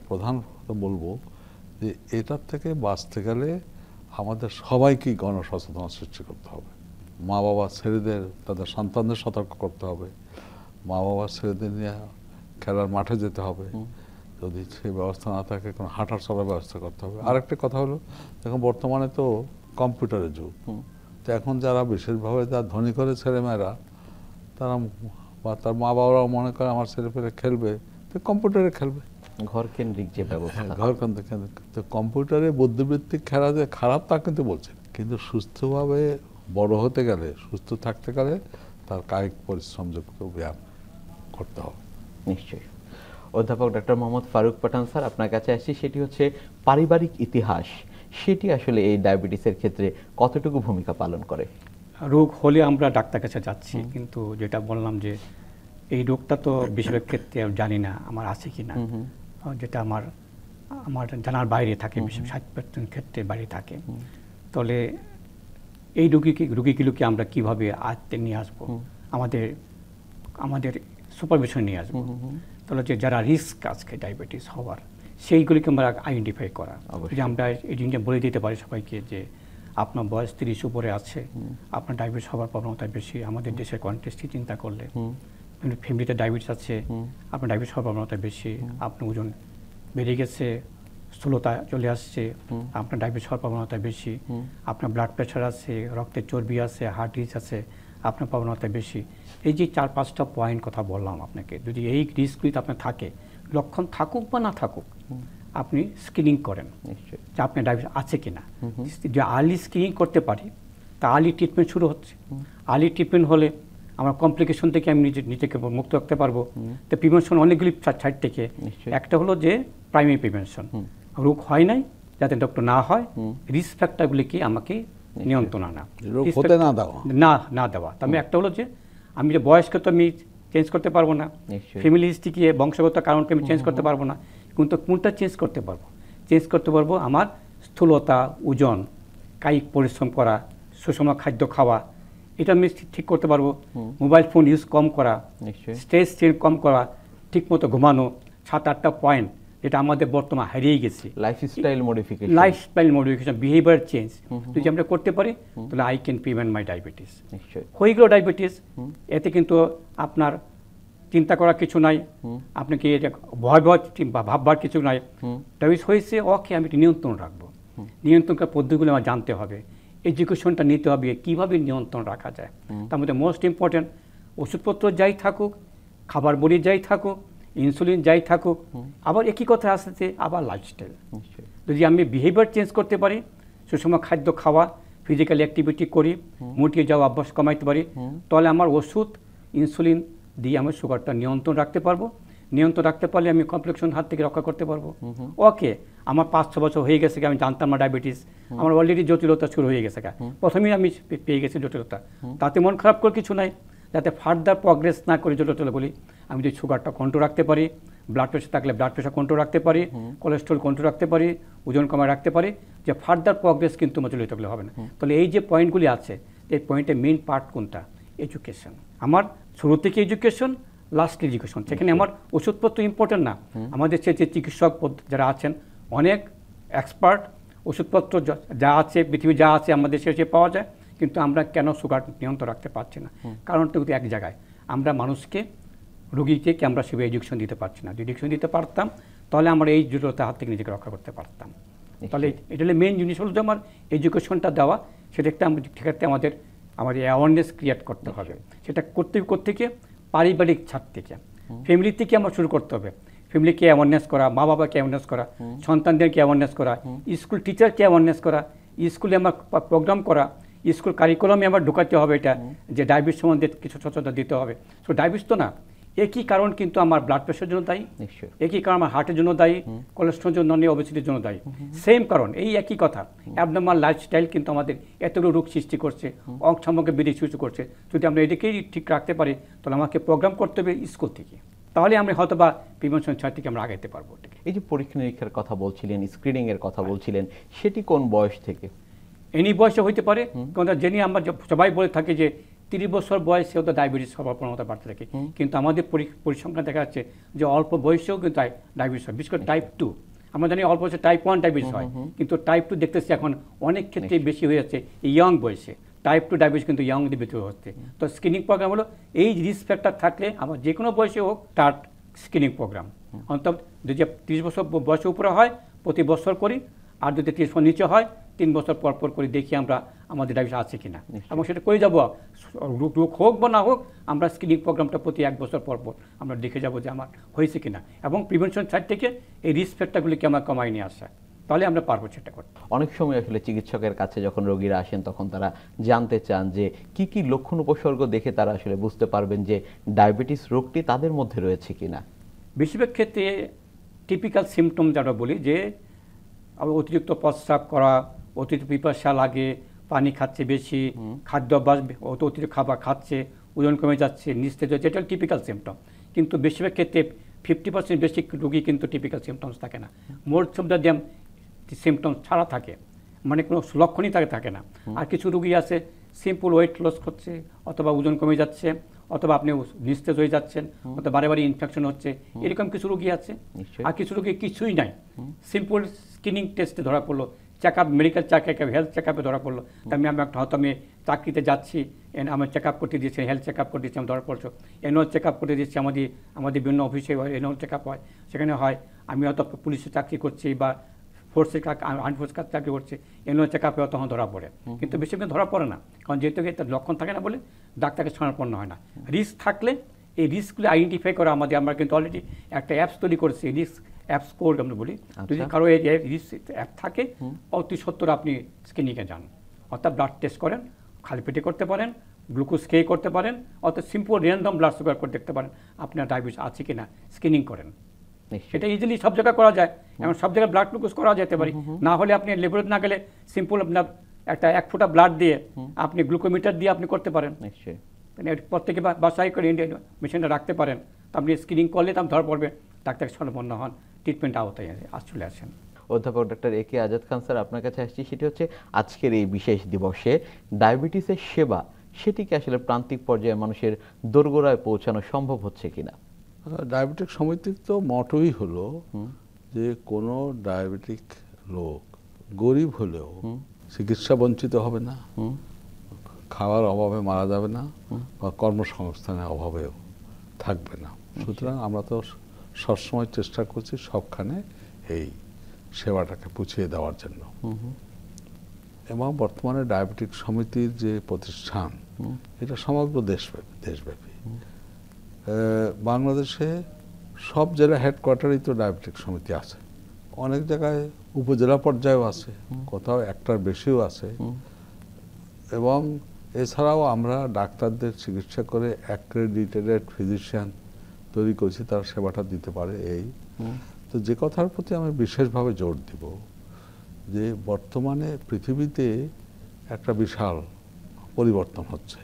প্রধানত বলবো যে এটার থেকে বাঁচতে গেলে আমাদের সবাইকেই গণসচেতনতা সৃষ্টি করতে হবে। মা বাবা ছেলেদের তাদের সন্তানদের সতর্ক করতে হবে, মা বাবা ছেলেদের নিয়ে খেলার মাঠে যেতে হবে, যদি সেই ব্যবস্থা না থাকে কোনো হাঁটার চলার ব্যবস্থা করতে হবে। আরেকটা কথা হলো এখন বর্তমানে তো কম্পিউটারের যুগ, তো এখন যারা বিশেষভাবে যারা ধনী করে ছেলেমেয়েরা তারা বা তার মা বাবারাও মনে করে আমার ছেলেপেলে খেলবে, তো কম্পিউটারে খেলবে, ঘর কেন্দ্রিক যে ব্যবস্থা, ঘর কেন্দ্রিক। তো কম্পিউটারে বুদ্ধিবৃত্তিক খেলা যে খারাপ তা কিন্তু বলছে, কিন্তু সুস্থভাবে বড় হতে গেলে, সুস্থ থাকতে গেলে তার কায়িক পরিশ্রমযুক্ত ব্যায়াম করতে হবে। নিশ্চয়ই। অধ্যাপক ডক্টর মোহাম্মদ ফারুক পাঠান স্যার, আপনার কাছে আসি, সেটি হচ্ছে পারিবারিক ইতিহাস, সেটি আসলে এই ডায়াবেটিসের ক্ষেত্রে কতটুকু ভূমিকা পালন করে? রোগ হলে আমরা ডাক্তার কাছে যাচ্ছি, কিন্তু যেটা বললাম যে এই রোগটা তো বেশিরভাগ ক্ষেত্রে আমি জানি না আমার আছে কি না, যেটা আমার জানার বাইরে থাকে, 60% ক্ষেত্রে বাইরে থাকে। তাহলে এই রোগীগুলোকে আমরা কিভাবে আয়ত্তে নিয়ে আসবো, আমাদের সুপারভিশন নিয়ে আসবো। তাহলে যে যারা রিস্ক আজকে ডায়াবেটিস হওয়ার, সেইগুলিকে আমরা আইডেন্টিফাই করা, যে আমরা এই জিনিসটা বলে দিতে পারি সবাইকে যে আপনার বয়স 30 উপরে আছে, আপনার ডায়াবেটিস হওয়ার প্রবণতা বেশি। আমাদের দেশের কনটেক্সটে চিন্তা করলে ফ্যামিলিতে ডায়াবেটিস আছে, আপনার ডায়াবেটিস হওয়ার প্রবণতা বেশি, আপনার ওজন বেড়ে গেছে, স্থূলতা চলে আসছে, আপনার ডায়াবেটিস হওয়ার প্রবণতা বেশি, আপনার ব্লাড প্রেশার আছে, রক্তের চর্বি আছে, হার্ট ডিজিজ আছে, আপনার প্রবণতা বেশি। এই যে 4-5টা পয়েন্ট কথা বললাম আপনাকে, যদি এই রিস্কগুলি আপনার থাকে, লক্ষণ থাকুক বা না থাকুক, আপনি স্ক্রিনিং করেন যে আপনার ডায়াবেটিস আছে কিনা। যে আর্লি স্ক্রিনিং করতে পারি, তা আর্লি ট্রিটমেন্ট শুরু হচ্ছে। আর্লি ট্রিটমেন্ট হলে আমার কমপ্লিকেশন থেকে আমি নিজেকে মুক্ত রাখতে পারবো। তো প্রিভেনশন অনেকগুলি সাইড থেকে, একটা হলো যে প্রাইমারি প্রিভেনশন, রোগ হয় নাই যাতে ডক্টর না হয়, রিস্ক ফ্যাক্টরগুলিকে আমাকে নিয়ন্ত্রণ আনা, না দেওয়া। তবে একটা হলো যে আমি যে বয়সকে তো আমি চেঞ্জ করতে পারবো না, ফ্যামিলি হিস্ট্রিকে, বংশগত কারণকে আমি চেঞ্জ করতে পারবো না, কিন্তু কোনটা চেঞ্জ করতে পারবো আমার স্থূলতা, ওজন, কায়িক পরিশ্রম করা, সুষম খাদ্য খাওয়া, এটা আমি ঠিক করতে পারবো। মোবাইল ফোন ইউজ কম করা, স্ট্রেস কম করা, ঠিকমতো ঘুমানো, 7-8টা পয়েন্ট যেটা আমাদের বর্তমানে হারিয়ে গেছে। লাইফস্টাইল মডিফিকেশন, বিহেভিয়ার চেঞ্জ যদি আমরা করতে পারি, তাহলে I can prevent my diabetes. হয়ে গেল ডায়াবেটিস, এতে কিন্তু আপনার চিন্তা করার কিছু নাই, আপনাকে এটা ভয় ভাববার কিছু নাই। ডায়াবেটিস হয়েছে, ওকে আমি একটু নিয়ন্ত্রণ রাখবো। নিয়ন্ত্রণের পদ্ধতিগুলো আমার জানতে হবে, এডুকেশনটা নিতে হবে কীভাবে নিয়ন্ত্রণ রাখা যায়। তার মধ্যে মোস্ট ইম্পর্টেন্ট, ওষুধপত্র যাই থাকুক, খাবার বড়ি যাই থাকুক, ইনসুলিন যাই থাকুক, আবার একই কথা আসছে, আবার লাইফস্টাইল। যদি আমি বিহেভিয়ার চেঞ্জ করতে পারি, সুষম খাদ্য খাওয়া, ফিজিক্যাল অ্যাক্টিভিটি করি, মুটিয়ে যাওয়া অভ্যাস কমাইতে পারি, তাহলে আমার ওষুধ, ইনসুলিন দিয়ে আমি সুগারটা নিয়ন্ত্রণ রাখতে পারবো। নিয়ন্ত্রণ রাখতে পারলে আমি কমপ্লিকেশন হাত থেকে রক্ষা করতে পারবো। ওকে, আমার 5-6 বছর হয়ে গেছে, আমি জানতাম না ডায়াবেটিস, আমার অলরেডি জটিলতা শুরু হয়ে গেছে, প্রথমেই আমি পেয়ে গেছি জটিলতা, তাতে মন খারাপ করে কিছু নাই। যাতে ফার্দার প্রগ্রেস না করে জটিলতাগুলি, আমি যদি সুগারটা কন্ট্রোল রাখতে পারি, ব্লাড প্রেশার থাকলে ব্লাড প্রেশার কন্ট্রোল রাখতে পারি, কোলেস্ট্রল কন্ট্রোল রাখতে পারি, ওজন কমায় রাখতে পারি, যে ফার্দার প্রগ্রেস কিন্তু জটিলতাগুলো হবে না। তাহলে এই যে পয়েন্টগুলি আছে, এই পয়েন্টের মেইন পার্ট কোনটা? এডুকেশন। আমার শুরু থেকে এডুকেশন, লাস্ট এডুকেশন। সেখানে আমার ওষুধপত্র ইম্পর্টেন্ট না, আমাদের যে চিকিৎসক যারা আছেন অনেক এক্সপার্ট, ওষুধপত্র যা আছে পৃথিবী যা আছে আমাদের দেশে পাওয়া যায়, কিন্তু আমরা কেন সুগার নিয়ন্ত্রণ রাখতে পারছি না? কারণটা কিন্তু এক জায়গায়, আমরা মানুষকে, রোগীকে আমরা সেভাবে এডুকেশন দিতে পারছি না। যদি এডুকেশন দিতে পারতাম, তাহলে আমরা এই জটিলতার হাত থেকে নিজেকে রক্ষা করতে পারতাম। তাহলে এটা হলে মেইন জিনিস হলো যে আমার এডুকেশনটা দেওয়া, সেটা একটা সেক্ষেত্রে আমাদের অ্যাওয়ারনেস ক্রিয়েট করতে হবে। সেটা করতে পারিবারিক ছাদ থেকে, ফ্যামিলি থেকে আমরা শুরু করতে হবে। ফ্যামিলিকে অ্যাওয়ারনেস করা, মা বাবাকে অ্যাওয়ারনেস করা, সন্তানদেরকে অ্যাওয়ারনেস করা, স্কুল টিচারকে অ্যাওয়ারনেস করা, স্কুলে আমার প্রোগ্রাম করা, স্কুল কারিকুলামে আমার ঢোকাতে হবে এটা, যে ডায়াবেটিস সম্বন্ধে কিছু সচেতনতা দিতে হবে। সো ডায়াবেটিস তো না, একই কারণ কিন্তু আমার ব্লাড প্রেশারের জন্য দায়ী, একই কারণ আমার হার্টের জন্য দায়ী, কোলেস্ট্রলের জন্য, ওবেসিটির জন্য দায়ী, সেম কারণ, এই একই কথা। অ্যাবনর্মাল লাইফস্টাইল কিন্তু আমাদের এতগুলো রোগ সৃষ্টি করছে, অঙ্গসম্মুখে বৃদ্ধি সৃষ্টি করছে। যদি আমরা এটাকেই ঠিক রাখতে পারি, তাহলে আমাকে প্রোগ্রাম করতে হবে স্কুল থেকে, তাহলে আমরা হয়তো বা প্রিভেনশন ছাড় থেকে আমরা আগাইতে পারবো। এই যে পরীক্ষা নিরীক্ষার কথা বলছিলেন, স্ক্রিনিংয়ের কথা বলছিলেন, সেটি কোন বয়স থেকে? এনি বয়সে হইতে পারে, কারণ জেনে আমরা সবাই বলে থাকি যে 30 বছর বয়সেও তো ডায়াবেটিস হওয়ার প্রবণতা বাড়তে থাকে, কিন্তু আমাদের পরিসংখ্যান দেখা যাচ্ছে যে অল্প বয়সেও কিন্তু ডায়াবেটিস হয়, বিশেষ করে টাইপ 2। আমরা জানি অল্প বয়সে টাইপ 1 ডায়াবেটিস হয়, কিন্তু টাইপ 2 দেখতেছি এখন অনেক ক্ষেত্রে বেশি হয়ে যাচ্ছে ইয়ং বয়সে। টাইপ 2 ডায়াবেটিস কিন্তু ইয়ংদের ভিতরে হচ্ছে। তো স্ক্রিনিং প্রোগ্রাম হলো, এই রিস্ক ফ্যাক্টর থাকলে আমার যে কোনো বয়সে হোক তার স্ক্রিনিং প্রোগ্রাম, অন্তত যদি 30 বছর বয়সের উপরে হয় প্রতি বছর করি, আর যদি 30 বছর নিচে হয় 3 বছর পর করে দেখি আমরা আমাদের ডায়াবেটিস আছে কিনা, এবং সেটা করে যাবো। রোগ হোক বা না হোক, আমরা স্ক্রিনিং প্রোগ্রামটা প্রতি 1 বছর পর আমরা দেখে যাবো যে আমার হয়েছে কিনা, এবং প্রিভেনশন সাইড থেকে এই রিস্ক ফ্যাক্টরগুলিকে আমরা কমাই নিয়ে আসা। তাহলে আমরা পারবো সেটা করতে। অনেক সময় আসলে চিকিৎসকের কাছে যখন রোগীরা আসেন তখন তারা জানতে চান যে কি কি লক্ষণ উপসর্গ দেখে তারা আসলে বুঝতে পারবেন যে ডায়াবেটিস রোগটি তাদের মধ্যে রয়েছে কিনা। বেশিরভাগ ক্ষেত্রে টিপিক্যাল সিমটম যারা বলি যে অতিরিক্ত প্রস্রাব করা, অতিরিক্ত পিপাসা লাগে, পানি খাচ্ছে বেশি, খাদ্যাভ্যাস অতিরিক্ত খাবার খাচ্ছে, ওজন কমে যাচ্ছে, নিস্তেজ হচ্ছে, এটা টিপিক্যাল সিমটম। কিন্তু বেশিরভাগ ক্ষেত্রে 50% বেশি রোগী কিন্তু টিপিক্যাল সিমটমস থাকে না, most of the damn symptoms ছাড়া থাকে, মানে কোনো লক্ষণই থাকে না। আর কিছু রোগী আছে সিম্পল ওয়েট লস করছে, অথবা ওজন কমে যাচ্ছে, অথবা আপনি নিস্তেজ হয়ে যাচ্ছেন, অথবা বারে বারে ইনফেকশন হচ্ছে, এরকম কিছু রোগী আছে। আর কিছু রোগী কিছুই নাই, সিম্পল স্ক্রিনিং টেস্টে ধরা পড়লো, check up, medical check up, health check আপে ধরা পড়লো। আমি হয়তো আমি চাকরিতে যাচ্ছি, আমার চেক আপ করতে দিয়েছি, হেলথ চেক আপ করতে দিয়েছি, আমি ধরা পড়ছো, এনওয়াল চেক আপ করতে দিচ্ছি, আমাদের বিভিন্ন অফিসে এনওয়াল চেক আপ হয়, সেখানে হয়। আমি হয়তো পুলিশের চাকরি করছি বা ফোর্সের আর্মি ফোর্স চাকরি করছে, এনওয়াল চেক আপে তখন ধরা পড়ে। কিন্তু বেশিরভাগ ধরা পড়ে না, কারণ যেহেতু তার লক্ষণ থাকে না বলে ডাক্তারকে শরণাপন্ন হয় না। রিস্ক থাকলে এই রিস্কগুলো আইডেন্টিফাই করা আমরা কিন্তু অলরেডি একটা অ্যাপস তৈরি করেছি, রিস্ক অ্যাপস কোড আমরা বলি। যদি কারো এই রিস্ক অ্যাপ থাকে, অতি সত্তর আপনি স্ক্রিনিংয়ে যান, অর্থাৎ ব্লাড টেস্ট করেন, খালি পেটে করতে পারেন, গ্লুকোজ খেয়ে করতে পারেন, অর্থাৎ সিম্পল র্যান্ডম ব্লাড সুগার করে দেখতে পারেন আপনার ডায়াবেটিস আছে কি না, স্ক্রিনিং করেন। সেটা ইজিলি সব জায়গায় করা যায়, এমন সব জায়গায় ব্লাড গ্লুকোজ করা যেতে পারে। না হলে আপনি ল্যাবরেটরি না গেলে সিম্পল আপনার একটা 1 ফোঁটা ব্লাড দিয়ে আপনি গ্লুকোমিটার দিয়ে আপনি করতে পারেন। প্রত্যেকে বাসায় করে ইন্ডিয়ান মেশিনটা রাখতে পারেন, তো আপনি স্ক্রিনিং করলে তো ধরা পড়বে, ডাক্তার শরণাপন্ন হন, ট্রিটমেন্ট আওতায় চলে আসেন। অধ্যাপক doctor A K Azad Khan sir, আপনার কাছে আসছি, সেটি হচ্ছে আজকের এই বিশেষ দিবসে ডায়াবেটিসের সেবা সেটিকে আসলে প্রান্তিক পর্যায়ে মানুষের দোরগোড়ায় পৌঁছানো সম্ভব হচ্ছে কিনা। ডায়াবেটিক সমিতির তো মটোই হলো যে কোনো ডায়াবেটিক লোক গরিব হলেও চিকিৎসা বঞ্চিত হবে না, খাওয়ার অভাবে মারা যাবে না, বা কর্মসংস্থানের অভাবেও থাকবে না। সুতরাং আমরা তো সবসময় চেষ্টা করছি সবখানে এই সেবাটাকে পৌঁছিয়ে দেওয়ার জন্য। এবং বর্তমানে ডায়াবেটিক সমিতির যে প্রতিষ্ঠান, এটা সমগ্র দেশব্যাপী। বাংলাদেশে সব জেলা হেডকোয়ার্টারেই তো ডায়াবেটিক সমিতি আছে, অনেক জায়গায় উপজেলা পর্যায়েও আছে, কোথাও একটার বেশিও আছে। এবং এছাড়াও আমরা ডাক্তারদের চিকিৎসা করে অ্যাক্রেডিটেড ফিজিশিয়ান তৈরি করেছি, তারা সেবাটা দিতে পারে। এই তো যে কথার প্রতি আমি বিশেষভাবে জোর দিব যে বর্তমানে পৃথিবীতে একটা বিশাল পরিবর্তন হচ্ছে,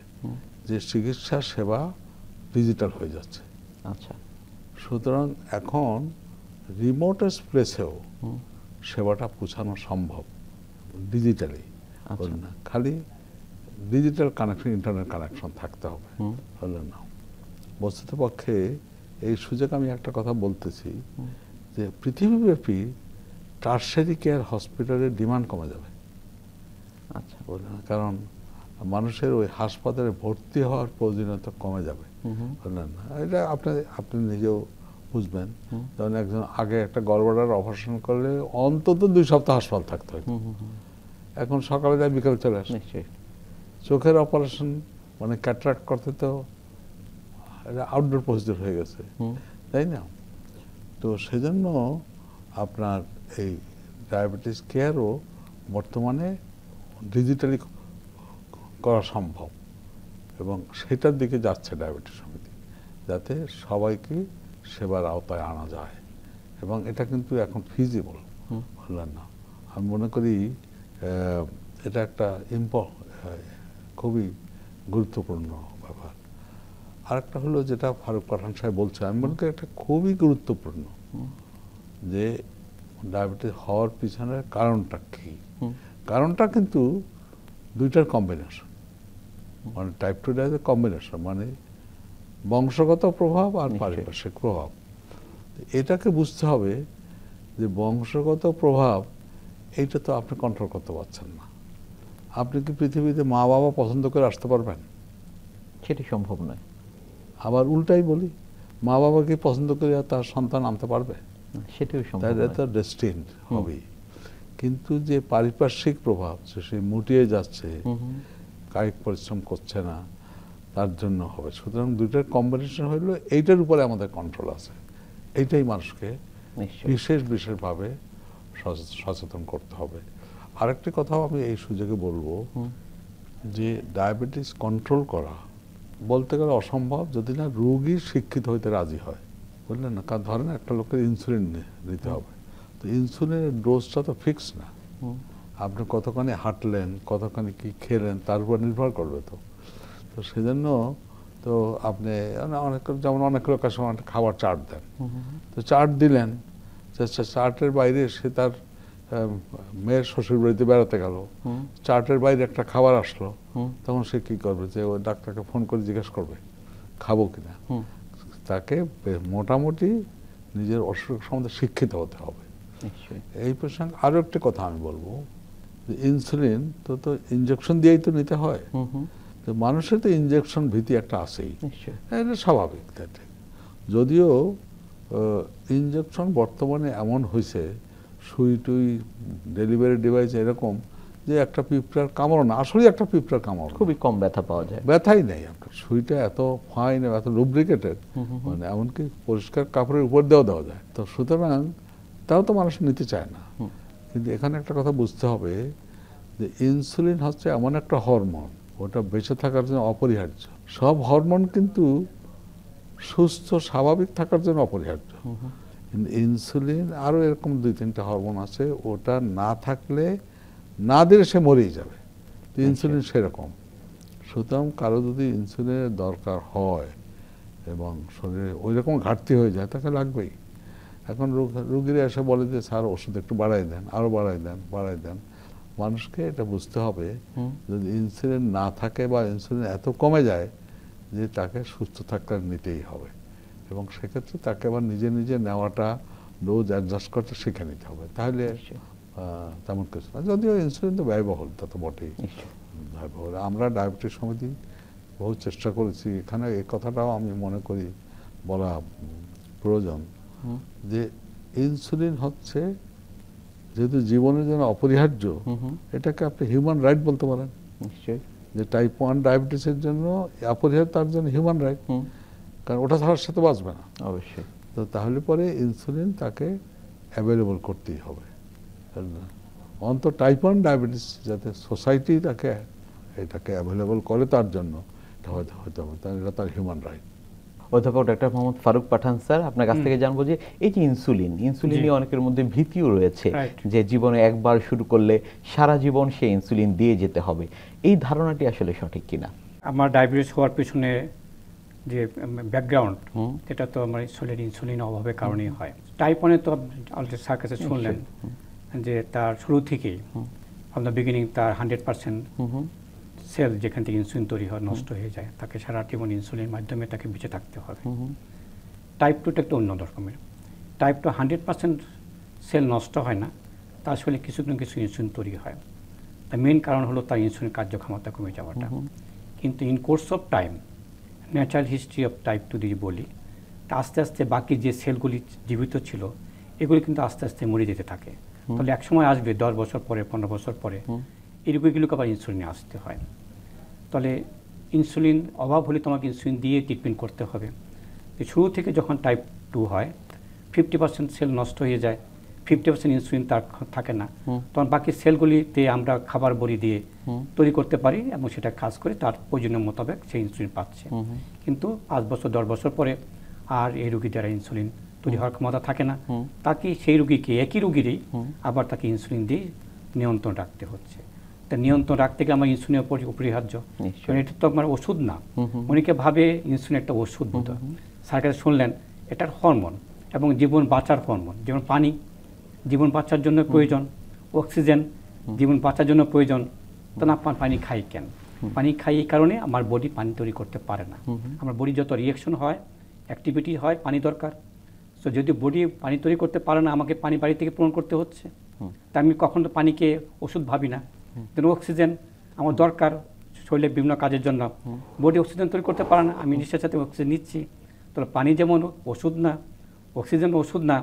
যে চিকিৎসা সেবা ডিজিটাল হয়ে যাচ্ছে। আচ্ছা, সুতরাং এখন রিমোটেস্ট প্লেসেও সেবাটা পৌঁছানো সম্ভব ডিজিটালি। না খালি ডিজিটাল কানেকশন, ইন্টারনেট কানেকশন থাকতে হবে, হলে না। বস্তুতপক্ষে এই সুযোগ আমি একটা কথা বলতেছি যে পৃথিবীব্যাপী টারশারি কেয়ার হসপিটালের ডিমান্ড কমে যাবে। আচ্ছা, কারণ মানুষের ওই হাসপাতালে ভর্তি হওয়ার প্রয়োজনীয়তা কমে যাবে, বুঝলেন না? এটা আপনি নিজেও বুঝবেন। যেমন একজন আগে একটা গলব্লাডার অপারেশন করলে অন্তত 2 সপ্তাহ হাসপাতাল থাকতে হয়, এখন সকালে যায় বিকালে চলে আসে। চোখের অপারেশন মানে ক্যাটারাক্ট করতে তো এটা আউটডোর প্রসিডিউর হয়ে গেছে, তাই না? তো সেজন্য আপনার এই ডায়াবেটিস কেয়ারও বর্তমানে ডিজিটালি করা সম্ভব, এবং সেটার দিকে যাচ্ছে ডায়াবেটিস সমিতি, যাতে সবাইকে সেবার আওতায় আনা যায়। এবং এটা কিন্তু এখন ফিজিবল, বললেন না? আমি মনে করি এটা একটা খুবই গুরুত্বপূর্ণ ব্যাপার। আরেকটা হলো যেটা ফারুক পাঠান সাহেব বলছে, আমি মনে করি একটা খুবই গুরুত্বপূর্ণ, যে ডায়াবেটিস হওয়ার পিছনের কারণটা কি। কারণটা কিন্তু 2টার কম্বিনেশন, মানে টাইপ 2 ডায়াবেটিস কম্বিনেশন, মানে বংশগত প্রভাব আর পারিপার্শ্বিক প্রভাব। এটাকে বুঝতে হবে যে বংশগত প্রভাব এইটা তো আপনি কন্ট্রোল করতে পারছেন না। আপনি কি পৃথিবীতে মা বাবা পছন্দ করে আসতে পারবেন? সেটি সম্ভব নয়। আবার উল্টাই বলি, মা বাবাকে পছন্দ করে তার সন্তান আনতে পারবে? সেটিও সম্ভব তাই তো ডেস্টিনড হবেই। কিন্তু যে পারিপার্শ্বিক প্রভাব, সে মুটিয়ে যাচ্ছে, কায়িক পরিশ্রম করছে না, তার জন্য হবে। সুতরাং 2টার কম্বিনেশন হইলো, এইটার উপরে আমাদের কন্ট্রোল আছে। এইটাই মানুষকে বিশেষভাবে সচেতন করতে হবে। আরেকটি কথাও আমি এই সুযোগে বলবো যে ডায়াবেটিস কন্ট্রোল করা বলতে গেলে অসম্ভব যদি না রোগী শিক্ষিত হইতে রাজি হয়, বুঝলেন না? কারণ ধরেন একটা লোকের ইনসুলিন নিতে হবে, তো ইনসুলিনের ডোজটা তো ফিক্স না, আপনি কতখানি হাঁটলেন, কতখানি কি খেলেন তার উপর নির্ভর করবে। তো তো সেজন্য তো আপনি অনেক, যেমন অনেক লোক আসলে একটা খাবার চার্ট দেন, তো চার্ট দিলেন, চার্টের বাইরে সে তার মেয়ের শ্বশুর বাড়িতে বেড়াতে গেল, চার্টের বাইরে একটা খাবার আসলো, তখন সে কি করবে? যে ওই ডাক্তারকে ফোন করে জিজ্ঞেস করবে খাবো কিনা? তাকে মোটামুটি নিজের অসুখ সম্বন্ধে শিক্ষিত হতে হবে। এই প্রসঙ্গে আরো একটা কথা আমি বলবো, যে ইনসুলিন তো ইনজেকশন দিয়েই তো নিতে হয়, তো মানুষের তো ইনজেকশন ভীতি একটা আছেই, এটা স্বাভাবিক। যদিও ইনজেকশন বর্তমানে এমন হয়েছে, সুই টুই ডেলিভারি ডিভাইস এরকম যে একটা পিঁপড়ার কামড় না, আসলে একটা পিঁপড়ার কামড়, খুবই কম ব্যথা পাওয়া যায়, ব্যথাই নেই। আপনার সুইটা এত ফাইন, এত লুব্রিকেটেড, মানে এমনকি পরিষ্কার কাপড়ের উপর দেওয়া যায়। তো সুতরাং তাও তো মানুষ নিতে চায় না। কিন্তু এখানে একটা কথা বুঝতে হবে যে ইনসুলিন হচ্ছে এমন একটা হরমোন, ওটা বেঁচে থাকার জন্য অপরিহার্য। সব হরমোন কিন্তু সুস্থ স্বাভাবিক থাকার জন্য অপরিহার্য। ইনসুলিন আরো এরকম 2-3টা হরমোন আছে, ওটা না থাকলে, না দিলে সে মরেই যাবে। ইনসুলিন সেরকম। সুতরাং কারো যদি ইনসুলিনের দরকার হয় এবং শরীরে ওই রকম ঘাটতি হয়ে যায়, তাকে লাগবেই। এখন রোগীরা এসে বলে যে স্যার ওষুধ একটু বাড়াই দেন, আরো বাড়াই দেন। মানুষকে এটা বুঝতে হবে, যদি ইনসুলিন না থাকে বা ইনসুলিন এত কমে যায় যে তাকে সুস্থ থাকতে নিতেই হবে, এবং সেক্ষেত্রে তাকে আবার নিজে নিজে নেওয়াটা, ডোজ অ্যাডজাস্ট করতে শিখে নিতে হবে। তাহলে তেমন কিছু না। যদিও ইনসুলিন তো ব্যয়বহুল, তা তো বটেই ব্যয়বহুল। আমরা ডায়াবেটিস সমিতি বহু চেষ্টা করেছি, এখানে এই কথাটাও আমি মনে করি বলা প্রয়োজন যে ইনসুলিন হচ্ছে যেহেতু জীবনের জন্য অপরিহার্য, এটাকে আপনি হিউম্যান রাইট বলতে পারেন। যে টাইপ 1 ডায়াবেটিসের জন্য অপরিহার্য, তার জন্য হিউম্যান রাইট, কারণ ওটা ছাড়ার সাথে বাঁচবে না অবশ্যই। তো তাহলে পরে ইনসুলিন তাকে অ্যাভেলেবল করতেই হবে। অন্তত টাইপ 1 ডায়াবেটিস যাতে সোসাইটি তাকে এটাকে অ্যাভেলেবল করে, তার জন্য এটা হতে হবে, তাহলে এটা তার হিউম্যান রাইট। অধ্যাপক ডক্টর মোহাম্মদ ফারুক পাঠান স্যার, আপনার কাছ থেকে জানবো যে এই যে ইনসুলিন নিয়ে অনেকের মধ্যে ভীতিও রয়েছে, যে জীবনে একবার শুরু করলে সারা জীবন সে ইনসুলিন দিয়ে যেতে হবে, এই ধারণাটি আসলে সঠিক কিনা? আমার ডায়াবেটিস হওয়ার পিছনে যে ব্যাকগ্রাউন্ড, এটা তো আমার ইনসুলিন অভাবের কারণেই হয়। টাইপ 1-এ তো অলরেডি স্যার কাছে শুনলেন যে তার শুরু থেকেই ফ্রম দ্য বিগিনিং তার 100% সেল যেখান থেকে ইনসুলিন তৈরি হয় নষ্ট হয়ে যায়, তাকে সারা জীবন ইনসুলিনের মাধ্যমে তাকে বেঁচে থাকতে হবে। টাইপ 2টা একটু অন্য রকমের। টাইপ 2 100% সেল নষ্ট হয় না, তার আসলে কিছু না কিছু ইনসুলিন তৈরি হয়। তার মেইন কারণ হলো তার ইনসুলিন কার্যক্ষমতা কমে যাওয়াটা। কিন্তু in course of time, natural history of type 2 যদি বলি, তা আস্তে আস্তে বাকি যে সেলগুলি জীবিত ছিল এগুলি কিন্তু আস্তে আস্তে মরে যেতে থাকে। তাহলে এক সময় আসবে 10 বছর পরে, 15 বছর পরে এই রোগীগুলোকে আবার ইনসুলিনে আসতে হয়। তাহলে ইনসুলিন অভাব হলে তোমাকে ইনসুলিন দিয়ে ট্রিটমেন্ট করতে হবে। শুরু থেকে যখন টাইপ 2 হয় 50% সেল নষ্ট হয়ে যায়, 50% ইনসুলিন তার থাকে না, তখন বাকি সেলগুলিতে আমরা খাবার বড়ি দিয়ে তৈরি করতে পারি এবং সেটা কাজ করে তার প্রয়োজনীয় মোতাবেক সেই ইনসুলিন পাচ্ছে। কিন্তু 5 বছর 10 বছর পরে আর এই রোগী যারা ইনসুলিন তৈরি হওয়ার ক্ষমতা থাকে না, তাকে সেই রোগীকে, একই রোগীরই আবার তাকে ইনসুলিন দিয়ে নিয়ন্ত্রণ রাখতে হচ্ছে। তা নিয়ন্ত্রণ রাখতে গেলে আমার ইনসুলিনের অপরিহার্য, কারণ এটা তো আমার ওষুধ না। অনেকে ভাবে ইনসুলিন একটা ওষুধ মতো। স্যার কাছে শুনলেন এটার হরমোন এবং জীবন বাঁচার হরমোন। যেমন পানি জীবন বাঁচার জন্য প্রয়োজন, অক্সিজেন জীবন বাঁচার জন্য প্রয়োজন, তো না পানি খাই কেন? পানি খাই এই কারণে আমার বডি পানি তৈরি করতে পারে না। আমার বডি যত রিঅ্যাকশন হয়, অ্যাক্টিভিটি হয়, পানি দরকার। সো যদি বডি পানি তৈরি করতে পারে না, আমাকে পানি বাড়ি থেকে পূরণ করতে হচ্ছে। তা আমি কখনো পানিকে ওষুধ ভাবি না। কিন্তু অক্সিজেন আমার দরকার শরীরের বিভিন্ন কাজের জন্য, বডি অক্সিজেন তৈরি করতে পারে না, আমি নিঃশ্বাসের সাথে অক্সিজেন নিচ্ছি। তাহলে পানি যেমন ওষুধ না, অক্সিজেন ওষুধ না,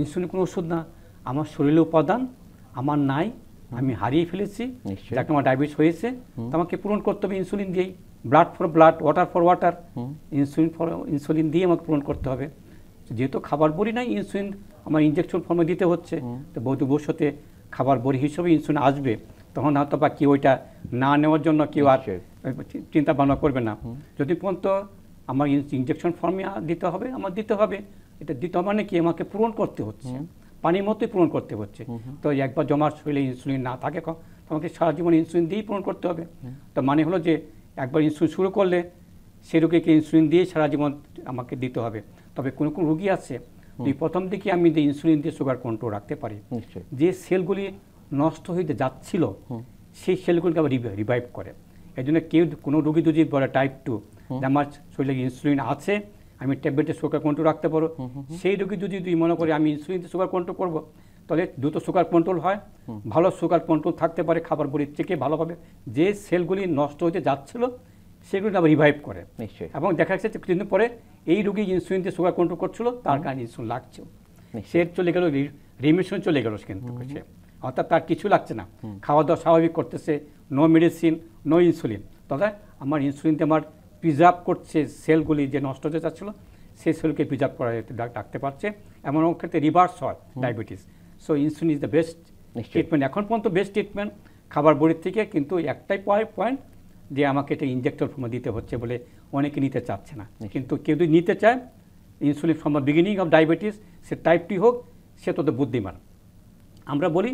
ইনসুলিন কোনো ওষুধ না, আমার শরীরের উপাদান আমার নাই, আমি হারিয়ে ফেলেছি, যাকে আমার ডায়াবেটিস হয়েছে, তো আমাকে পূরণ করতে হবে ইনসুলিন দিয়েই। Blood for blood, water for water, insulin দিয়ে আমাকে পূরণ করতে হবে। যেহেতু খাবার বড়ি নাই, ইনসুলিন আমার ইনজেকশন ফর্মে দিতে হচ্ছে। তো ভবিষ্যতে খাবার বড়ি হিসেবে ইনসুলিন আসবে, তখন হয়তো বা কেউ ওইটা না নেওয়ার জন্য কেউ আর চিন্তা ভাবনা করবে না। যদি পর্যন্ত আমার ইনজেকশন ফর্মে দিতে হবে, আমার দিতে হবে। এটা দিতে হবে মানে কি, আমাকে পূরণ করতে হচ্ছে, পানির মতোই পূরণ করতে হচ্ছে। তো একবার জমার শরীরে ইনসুলিন না থাকে আমাকে সারা জীবন ইনসুলিন দিয়েই পূরণ করতে হবে। তো মানে হলো যে একবার ইনসুলিন শুরু করলে সেই রোগীকে ইনসুলিন দিয়ে সারা জীবন আমাকে দিতে হবে। তবে কোনো কোনো রোগী আছে প্রথম দিকে আমি যে ইনসুলিন দিয়ে সুগার কন্ট্রোল রাখতে পারি, যে সেলগুলি নষ্ট হয়ে যাচ্ছিল সেই সেলগুলিকে আবার রিভাইভ করে। এই জন্য কেউ কোনো রোগী যদি বলে টাইপ 2, আমার শরীরে ইনসুলিন আছে, আমি ট্যাবলেটে সুগার কন্ট্রোল রাখতে পারো, সেই রোগী যদি মনে করে আমি ইনসুলিন দিয়ে সুগার কন্ট্রোল করবো, তাহলে দ্রুত সুগার কন্ট্রোল হয়, ভালো সুগার কন্ট্রোল থাকতে পারে, খাবার বড়ির থেকে ভালোভাবে যে সেলগুলি নষ্ট হতে যাচ্ছিল সেগুলি আবার রিভাইভ করে। এবং দেখা যাচ্ছে কিছুদিন পরে এই রোগী ইনসুলিন দিয়ে সুগার কন্ট্রোল করছিল, তার কারণে ইনসুলিন লাগছে, সে চলে গেল রিমিশন চলে গেল, কিন্তু অর্থাৎ তার কিছু লাগছে না, খাওয়া দাওয়া স্বাভাবিক করতেছে, নো মেডিসিন, নো ইনসুলিন। তবে আমার ইনসুলিনতে আমার প্রিজার্ভ করছে সেলগুলি যে নষ্ট হতে চাচ্ছিল সেই সেলকে প্রিজার্ভ করা রাখতে পারছে। এমন ক্ষেত্রে রিভার্স হয় diabetes. So insulin is the best treatment, এখন পর্যন্ত বেস্ট ট্রিটমেন্ট খাবার বড়ির থেকে। কিন্তু একটাই পয়েন্ট যে আমাকে এটা ইনজেক্টর ফর্মে দিতে হচ্ছে বলে অনেকে নিতে চাচ্ছে না। কিন্তু কেউ যদি নিতে চায় insulin from the beginning of diabetes, say type 2 হোক, সে তত বুদ্ধিমান। আমরা বলি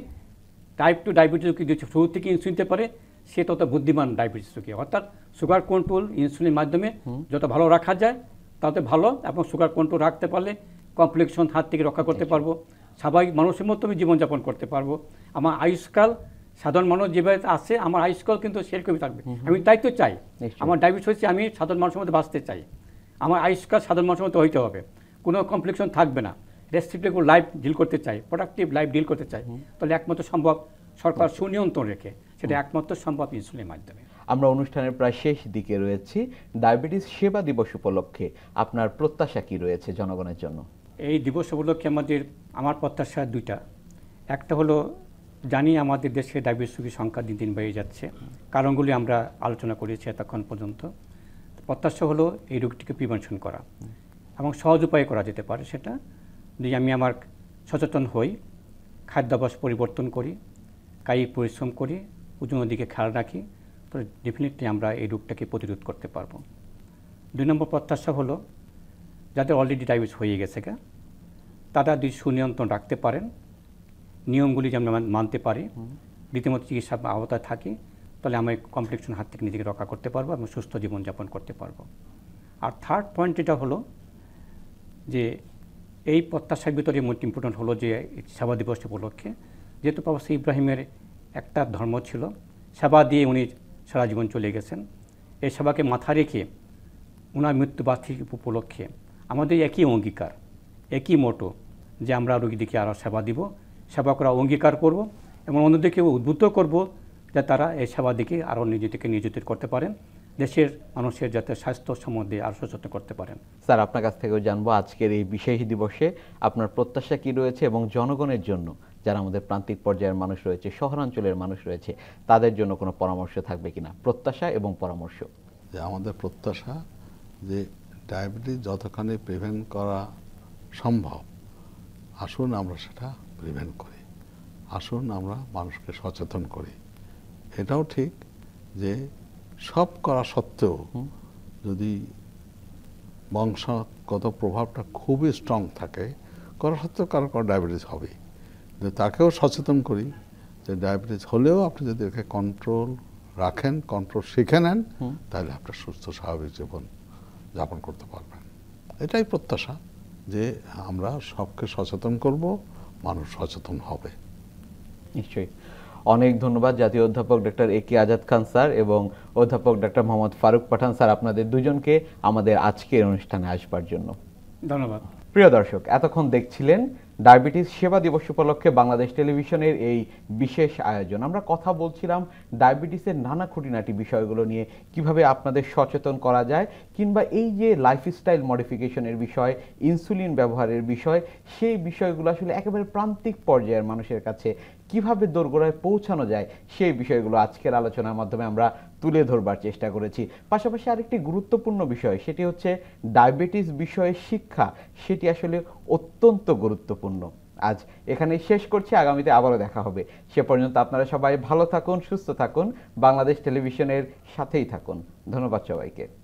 টাইপ 2 ডায়াবেটিস যদি শুরু থেকে ইনসুলিন নিতে পারে সে তত বুদ্ধিমান ডায়াবেটিস রোগী। অর্থাৎ সুগার কন্ট্রোল ইনসুলিনের মাধ্যমে যত ভালো রাখা যায় তত ভালো, এবং সুগার কন্ট্রোল রাখতে পারলে কমপ্লিকেশন হাত থেকে রক্ষা করতে পারবো, স্বাভাবিক মানুষের মতো আমি জীবনযাপন করতে পারবো। আমার আয়ুষ্কাল সাধারণ মানুষ যেভাবে আছে আমার আয়ুষ্কাল কিন্তু সেরকমই থাকবে। আমি তাই তো চাই, আমার ডায়াবেটিস হচ্ছে আমি সাধারণ মানুষের মধ্যে বাঁচতে চাই, আমার আয়ুষ্কাল সাধারণ মানুষের মতো হইতে হবে, কোনো কমপ্লিকেশন থাকবে না, রেস্ট্রিক্টেড লাইফ ডিল করতে চাই, প্রোডাক্টিভ লাইফ ডিল করতে চাই। তাহলে একমাত্র সম্ভব সরকার সুনিয়ন্ত্রণ রেখে, সেটা একমাত্র সম্ভব ইনসুলিনের মাধ্যমে। আমরা অনুষ্ঠানের প্রায় শেষ দিকে রয়েছি। ডায়াবেটিস সেবা দিবস উপলক্ষে আপনার প্রত্যাশা কি রয়েছে জনগণের জন্য? এই দিবস উপলক্ষে আমার প্রত্যাশা দুইটা। একটা হলো, জানি আমাদের দেশে ডায়াবেটিস রোগীর সংখ্যা দিন দিন বেড়ে যাচ্ছে, কারণগুলি আমরা আলোচনা করেছি এতক্ষণ পর্যন্ত। প্রত্যাশা হলো এই রোগটিকে প্রিভেনশন করা, এবং সহজ উপায়ে করা যেতে পারে। সেটা যদি আমি আমার সচেতন হই, খাদ্যাভ্যাস পরিবর্তন করি, কায়িক পরিশ্রম করি, ওজনের দিকে খেয়াল রাখি, তো ডেফিনেটলি আমরা এই রোগটাকে প্রতিরোধ করতে পারবো। 2 নম্বর প্রত্যাশা হলো, যাদের অলরেডি ডায়াবেটিস হয়ে গেছে তারা যদি সুনিয়ন্ত্রণ রাখতে পারেন, নিয়মগুলি যেন মানতে পারি, রীতিমতো চিকিৎসা আওতায় থাকি, তাহলে আমি কমপ্লিকেশন হাত থেকে নিজেকে রক্ষা করতে পারবো এবং সুস্থ জীবনযাপন করতে পারবো। আর থার্ড পয়েন্ট এটা হলো যে এই প্রত্যাশার ভিতরে মোস্ট ইম্পর্টেন্ট হলো যে সেবা দিবস উপলক্ষে, যেহেতু প্রফেসর ইব্রাহিমের একটা ধর্ম ছিল সেবা দিয়ে, উনি সারা জীবন চলে গেছেন, এই সেবাকে মাথায় রেখে ওনার মৃত্যুবার্ষিকী উপলক্ষে আমাদের একই অঙ্গীকার, একই মোটো যে আমরা রোগীদেরকে আরও সেবা দিব, সেবা করা অঙ্গীকার করব, এবং অন্যদেরকে উদ্বুদ্ধ করব যে তারা এই সেবা দিকে আরও নিজেদেরকে নিয়োজিত করতে পারেন, দেশের মানুষের যাতে স্বাস্থ্য সম্বন্ধে আরও সচেতন করতে পারেন। স্যার, আপনার কাছ থেকেও জানবো আজকের এই বিশেষ দিবসে আপনার প্রত্যাশা কি রয়েছে, এবং জনগণের জন্য যারা আমাদের প্রান্তিক পর্যায়ের মানুষ রয়েছে, শহরাঞ্চলের মানুষ রয়েছে, তাদের জন্য কোনো পরামর্শ থাকবে কিনা? প্রত্যাশা এবং পরামর্শ। যে আমাদের প্রত্যাশা যে ডায়াবেটিস যতখানি প্রিভেন্ট করা সম্ভব, আসুন আমরা সেটা প্রিভেন্ট করি, আসুন আমরা মানুষকে সচেতন করি। এটাও ঠিক যে সব করা সত্ত্বেও যদি বংশগত প্রভাবটা খুবই স্ট্রং থাকে, করা সত্ত্বেও কারো কারো ডায়াবেটিস হবে, তাকেও সচেতন করি যে ডায়াবেটিস হলেও আপনি যদি একে কন্ট্রোল রাখেন, কন্ট্রোল শিখে নেন, তাহলে আপনার সুস্থ স্বাভাবিক জীবন যাপন করতে পারবেন। এটাই প্রত্যাশা যে আমরা সবকে সচেতন করব, মানুষ সচেতন হবে। নিশ্চয়ই। অনেক ধন্যবাদ জাতীয় অধ্যাপক doctor A K Azad Khan sir এবং অধ্যাপক ডক্টর মোহাম্মদ ফারুক পাঠান স্যার, আপনাদের দুজনকে আমাদের আজকের অনুষ্ঠানে আসবার জন্য ধন্যবাদ। প্রিয় দর্শক, এতক্ষণ দেখছিলেন ডায়াবেটিস সেবা দিবস উপলক্ষে বাংলাদেশ টেলিভিশনের এই বিশেষ আয়োজন। আমরা কথা বলছিলাম ডায়াবেটিসের নানা খুঁটিনাটি বিষয়গুলো নিয়ে, কিভাবে আপনাদের সচেতন করা যায়, কিংবা এই যে লাইফস্টাইল মডিফিকেশনের বিষয়, ইনসুলিন ব্যবহারের বিষয়, সেই বিষয়গুলো আসলে একেবারে প্রান্তিক পর্যায়ের মানুষের কাছে কিভাবে দোরগোড়ায় পৌঁছানো যায়, সেই বিষয়গুলো আজকের আলোচনার মাধ্যমে আমরা তুলে ধরবার চেষ্টা করেছি। পাশাপাশি আরেকটি গুরুত্বপূর্ণ বিষয়, সেটি হচ্ছে ডায়াবেটিস বিষয়ে শিক্ষা, সেটি আসলে অত্যন্ত গুরুত্বপূর্ণ। আজ এখানেই শেষ করছি, আগামীতে আবারও দেখা হবে। সে পর্যন্ত আপনারা সবাই ভালো থাকুন, সুস্থ থাকুন, বাংলাদেশ টেলিভিশনের সাথেই থাকুন। ধন্যবাদ সবাইকে।